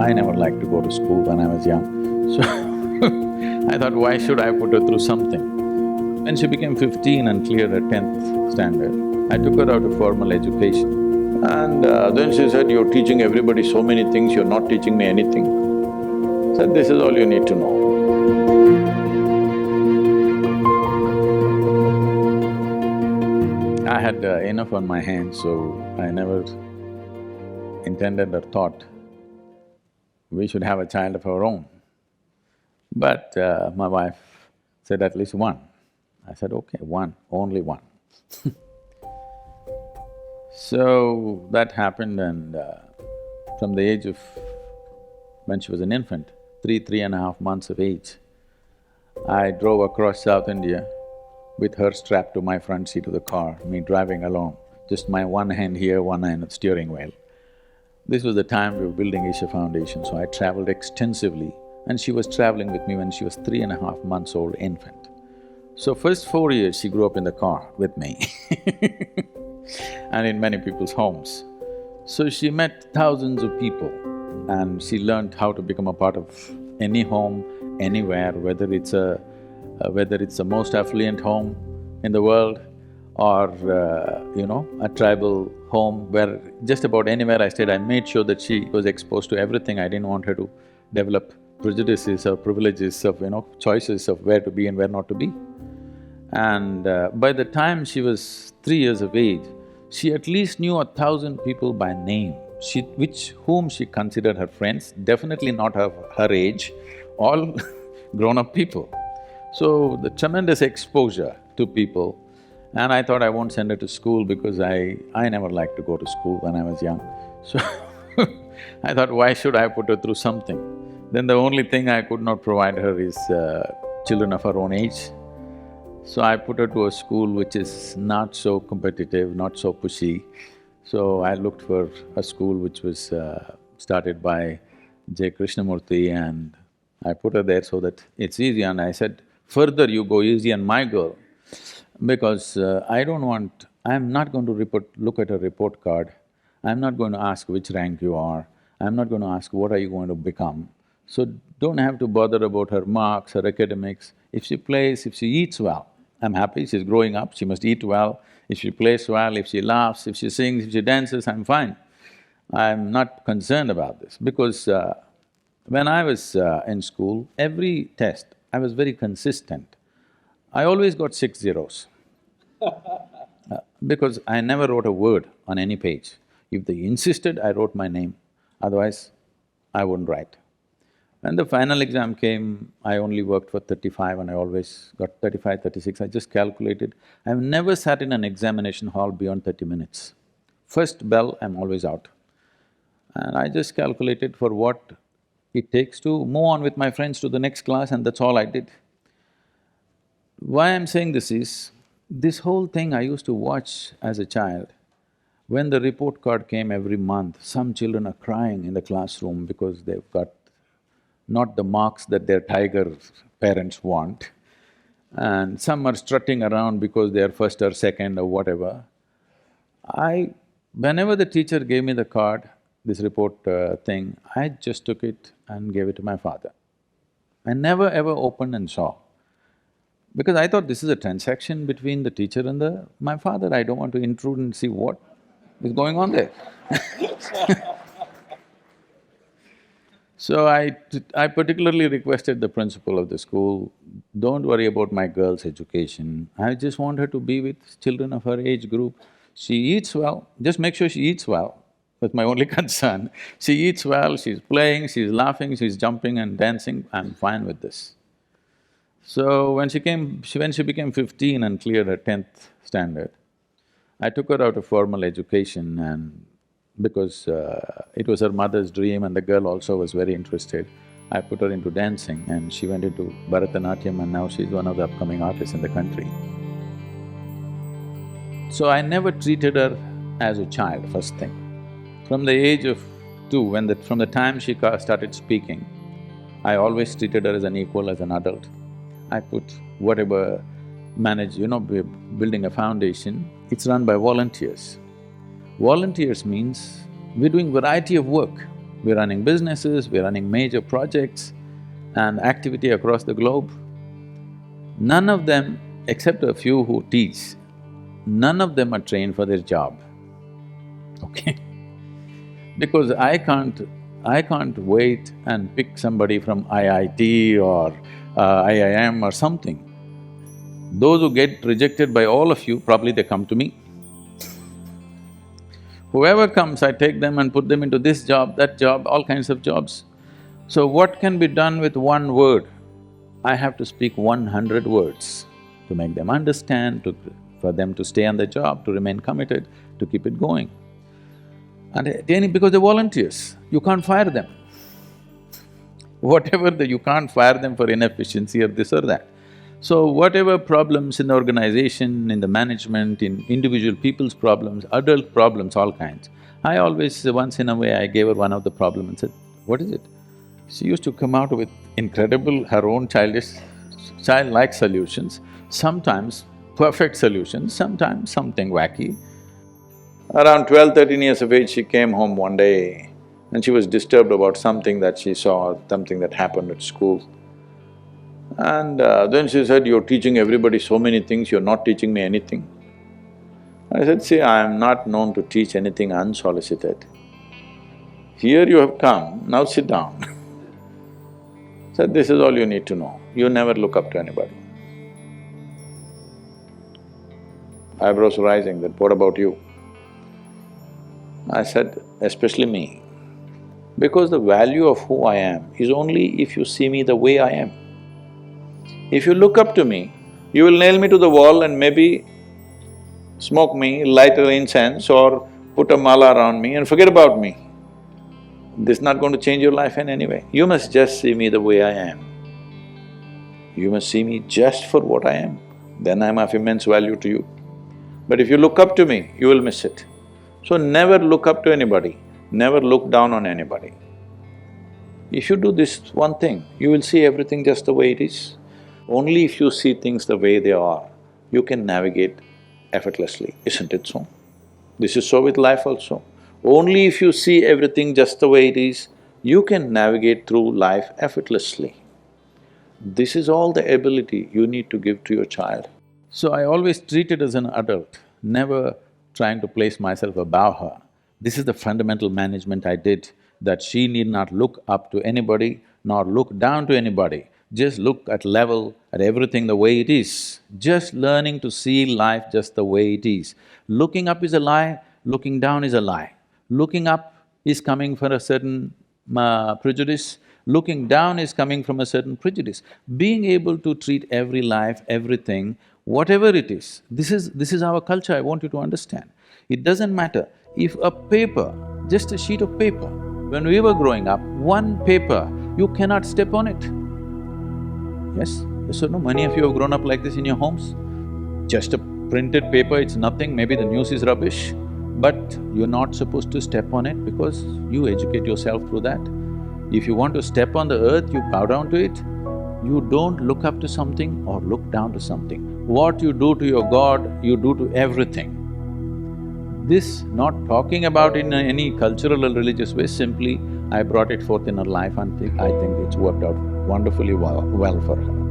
I never liked to go to school when I was young, so I thought, why should I put her through something? When she became 15 and cleared her 10th standard, I took her out of formal education. And then she said, "You're teaching everybody so many things, you're not teaching me anything." I said, "This is all you need to know." I had enough on my hands, so I never intended or thought we should have a child of our own. But my wife said at least one. I said, okay, one, only one. So that happened, and from the age of… when she was an infant, 3.5 months of age, I drove across South India with her strapped to my front seat of the car, me driving alone, just my one hand here, one hand at the steering wheel. This was the time we were building Isha Foundation, so I travelled extensively, and she was travelling with me when she was 3.5 months old infant. So first 4 years she grew up in the car with me and in many people's homes. So she met thousands of people and she learned how to become a part of any home, anywhere, whether it's the most affluent home in the world or, a tribal home where just about anywhere I stayed, I made sure that she was exposed to everything. I didn't want her to develop prejudices or privileges of, choices of where to be and where not to be. And by the time she was 3 years of age, she at least knew 1,000 people by name, whom she considered her friends, definitely not of her age, all grown-up people. So the tremendous exposure to people, and I thought I won't send her to school because I never liked to go to school when I was young. So I thought, why should I put her through something? Then the only thing I could not provide her is children of her own age. So I put her to a school which is not so competitive, not so pushy. So I looked for a school which was started by J. Krishnamurti, and I put her there so that it's easy. And I said, further you go easy on my girl, because I'm not going to look at a report card. I'm not going to ask which rank you are. I'm not going to ask what are you going to become. So don't have to bother about her marks, her academics. If she plays, if she eats well, I'm happy, she's growing up, she must eat well. If she plays well, if she laughs, if she sings, if she dances, I'm fine. I'm not concerned about this because when I was in school, every test, I was very consistent. I always got 6 zeros because I never wrote a word on any page. If they insisted, I wrote my name, otherwise I wouldn't write. When the final exam came, I only worked for 35 and I always got 35, 36, I just calculated. I've never sat in an examination hall beyond 30 minutes. First bell, I'm always out. And I just calculated for what it takes to move on with my friends to the next class, and that's all I did. Why I'm saying this is, this whole thing I used to watch as a child. When the report card came every month, some children are crying in the classroom because they've got not the marks that their tiger parents want, and some are strutting around because they are first or second or whatever. Whenever the teacher gave me the card, this report thing, I just took it and gave it to my father. I never ever opened and saw, because I thought this is a transaction between the teacher and my father. I don't want to intrude and see what is going on there. So I particularly requested the principal of the school, don't worry about my girl's education, I just want her to be with children of her age group. She eats well, just make sure she eats well, that's my only concern. She eats well, she's playing, she's laughing, she's jumping and dancing, I'm fine with this. So when she became 15 and cleared her 10th standard, I took her out of formal education, and because it was her mother's dream and the girl also was very interested, I put her into dancing and she went into Bharatanatyam, and now she's one of the upcoming artists in the country. So I never treated her as a child, first thing. From the age of 2, from the time she started speaking, I always treated her as an equal, as an adult. I put whatever we're building a foundation, it's run by volunteers. Volunteers means we're doing variety of work. we're running businesses, we're running major projects and activity across the globe. None of them, except a few who teach, none of them are trained for their job, okay? Because I can't wait and pick somebody from IIT or IIM or something. Those who get rejected by all of you, probably they come to me. Whoever comes, I take them and put them into this job, that job, all kinds of jobs. So what can be done with one word? I have to speak 100 words to make them understand, for them to stay on the job, to remain committed, to keep it going. And because they're volunteers, you can't fire them. You can't fire them for inefficiency or this or that. So whatever problems in the organization, in the management, in individual people's problems, adult problems, all kinds, I always, once in a way, I gave her one of the problem and said, what is it? She used to come out with incredible, her own childlike solutions, sometimes perfect solutions, sometimes something wacky. Around 12, 13 years of age, she came home one day and she was disturbed about something that she saw, something that happened at school. And then she said, you're teaching everybody so many things, you're not teaching me anything. I said, see, I am not known to teach anything unsolicited. Here you have come, now sit down. Said, this is all you need to know, you never look up to anybody. Eyebrows rising, that what about you? I said, especially me, because the value of who I am is only if you see me the way I am. If you look up to me, you will nail me to the wall and maybe smoke me, light an incense or put a mala around me and forget about me. This is not going to change your life in any way. You must just see me the way I am. You must see me just for what I am, then I'm of immense value to you. But if you look up to me, you will miss it. So never look up to anybody, never look down on anybody. If you do this one thing, you will see everything just the way it is. Only if you see things the way they are, you can navigate effortlessly, isn't it so? This is so with life also. Only if you see everything just the way it is, you can navigate through life effortlessly. This is all the ability you need to give to your child. So I always treat it as an adult, never trying to place myself above her. This is the fundamental management I did, that she need not look up to anybody, nor look down to anybody. Just look at level, at everything the way it is. Just learning to see life just the way it is. Looking up is a lie, looking down is a lie. Looking up is coming from a certain prejudice, looking down is coming from a certain prejudice. Being able to treat every life, everything, whatever it is, this is our culture, I want you to understand. It doesn't matter if a paper, just a sheet of paper, when we were growing up, one paper, you cannot step on it. Yes? Yes or no? Many of you have grown up like this in your homes. Just a printed paper, it's nothing, maybe the news is rubbish, but you're not supposed to step on it because you educate yourself through that. If you want to step on the earth, you bow down to it. You don't look up to something or look down to something. What you do to your God, you do to everything. This, not talking about in any cultural or religious way, simply I brought it forth in her life and I think it's worked out wonderfully well for her.